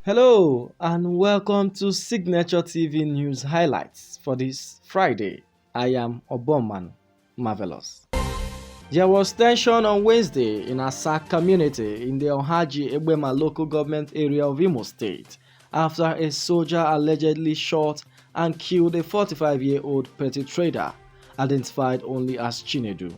Hello and welcome to Signature TV News Highlights for this Friday. I am Oboman Marvelous. There was tension on Wednesday in Asak community in the Ohaji Egbema local government area of Imo State after a soldier allegedly shot and killed a 45-year-old petty trader identified only as Chinedu.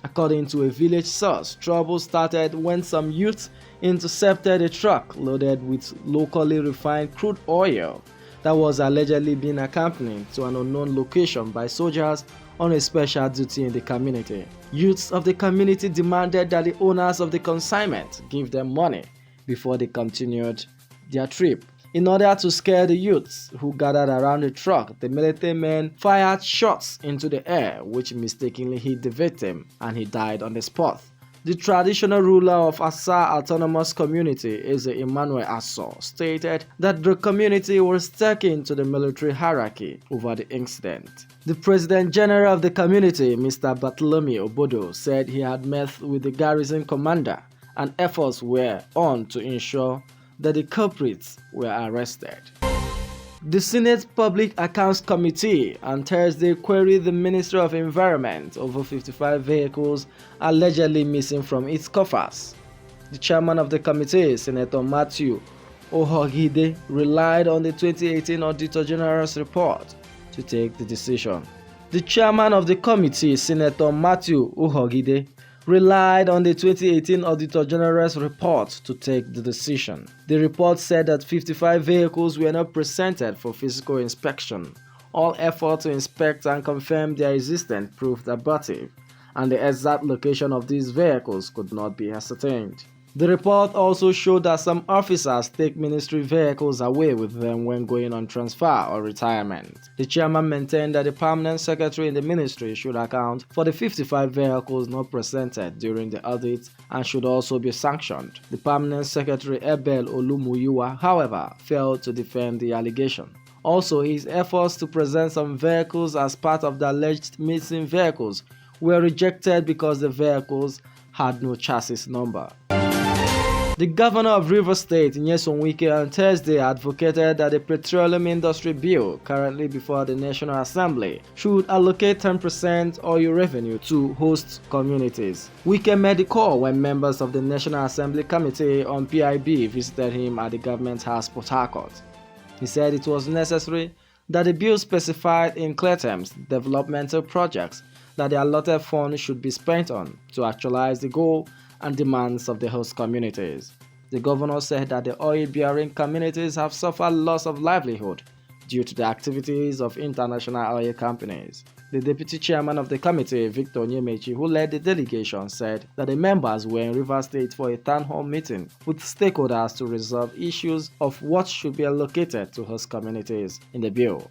According to a village source, trouble started when some youths intercepted a truck loaded with locally refined crude oil that was allegedly being accompanied to an unknown location by soldiers on a special duty in the community. Youths of the community demanded that the owners of the consignment give them money before they continued their trip. In order to scare the youths who gathered around the truck, the military men fired shots into the air which mistakenly hit the victim and he died on the spot. The traditional ruler of Asa Autonomous Community, Eze Emmanuel Asso, stated that the community was taken to the military hierarchy over the incident. The President General of the community, Mr. Bartholomew Obodo, said he had met with the garrison commander and efforts were on to ensure that the culprits were arrested. The Senate Public Accounts Committee on Thursday queried the Ministry of Environment over 55 vehicles allegedly missing from its coffers. The chairman of the committee, Senator Matthew Ohogide, relied on the 2018 Auditor General's report to take the decision. The chairman of the committee, Senator Matthew Ohogide, relied on the 2018 Auditor General's report to take the decision. The report said that 55 vehicles were not presented for physical inspection. All efforts to inspect and confirm their existence proved abortive, and the exact location of these vehicles could not be ascertained. The report also showed that some officers take ministry vehicles away with them when going on transfer or retirement. The chairman maintained that the permanent secretary in the ministry should account for the 55 vehicles not presented during the audit and should also be sanctioned. The permanent secretary Ebel Olumuyiwa, however, failed to defend the allegation. Also, his efforts to present some vehicles as part of the alleged missing vehicles were rejected because the vehicles had no chassis number. The governor of Rivers State, Nyesom Wike, on Thursday advocated that the petroleum industry bill currently before the National Assembly should allocate 10% oil revenue to host communities. Wike made the call when members of the National Assembly Committee on PIB visited him at the government house, Port Harcourt. He said it was necessary that the bill specified in clear terms developmental projects that the allotted funds should be spent on to actualize the goal and demands of the host communities. The governor said that the oil-bearing communities have suffered loss of livelihood due to the activities of international oil companies. The deputy chairman of the committee, Victor Nyemechi, who led the delegation, said that the members were in Rivers State for a town hall meeting with stakeholders to resolve issues of what should be allocated to host communities in the bill.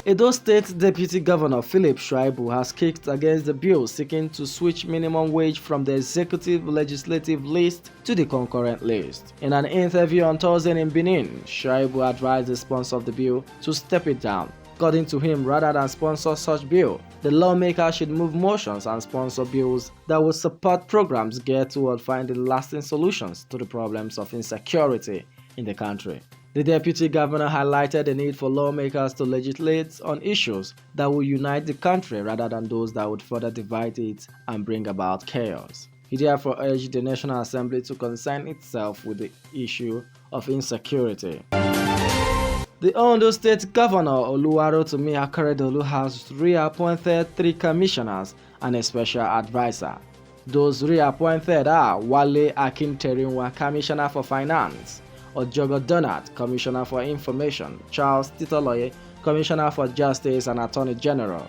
Edo State Deputy Governor Philip Shuaibu has kicked against the bill seeking to switch minimum wage from the executive-legislative list to the concurrent list. In an interview on Thursday in Benin, Shuaibu advised the sponsor of the bill to step it down. According to him, rather than sponsor such bill, the lawmaker should move motions and sponsor bills that will support programs geared toward finding lasting solutions to the problems of insecurity in the country. The deputy governor highlighted the need for lawmakers to legislate on issues that will unite the country rather than those that would further divide it and bring about chaos. He therefore urged the National Assembly to concern itself with the issue of insecurity. The Ondo State Governor Oluwarotimi Akeredolu has reappointed 3 commissioners and a special advisor. Those reappointed are Wale Akinterinwa, Commissioner for Finance, Ojogo Donat, Commissioner for Information, Charles Titoloye, Commissioner for Justice and Attorney General,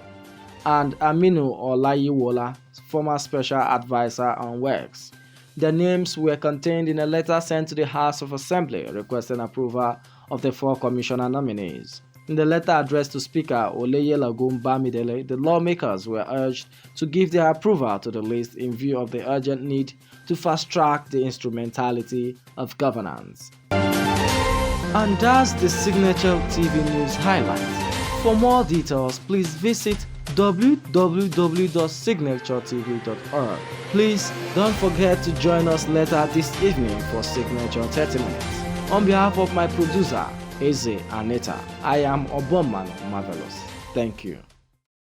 and Aminu Olayiwola, former Special Advisor on Works. Their names were contained in a letter sent to the House of Assembly requesting approval of the 4 commissioner nominees. In the letter addressed to Speaker Oleyelagun Bamidele, the lawmakers were urged to give their approval to the list in view of the urgent need to fast-track the instrumentality of governance. And that's the Signature TV News highlights. For more details, please visit www.signaturetv.org. Please don't forget to join us later this evening for Signature 30 Minutes. On behalf of my producer, Eze Aneta, I am Obomman Marvelous. Thank you.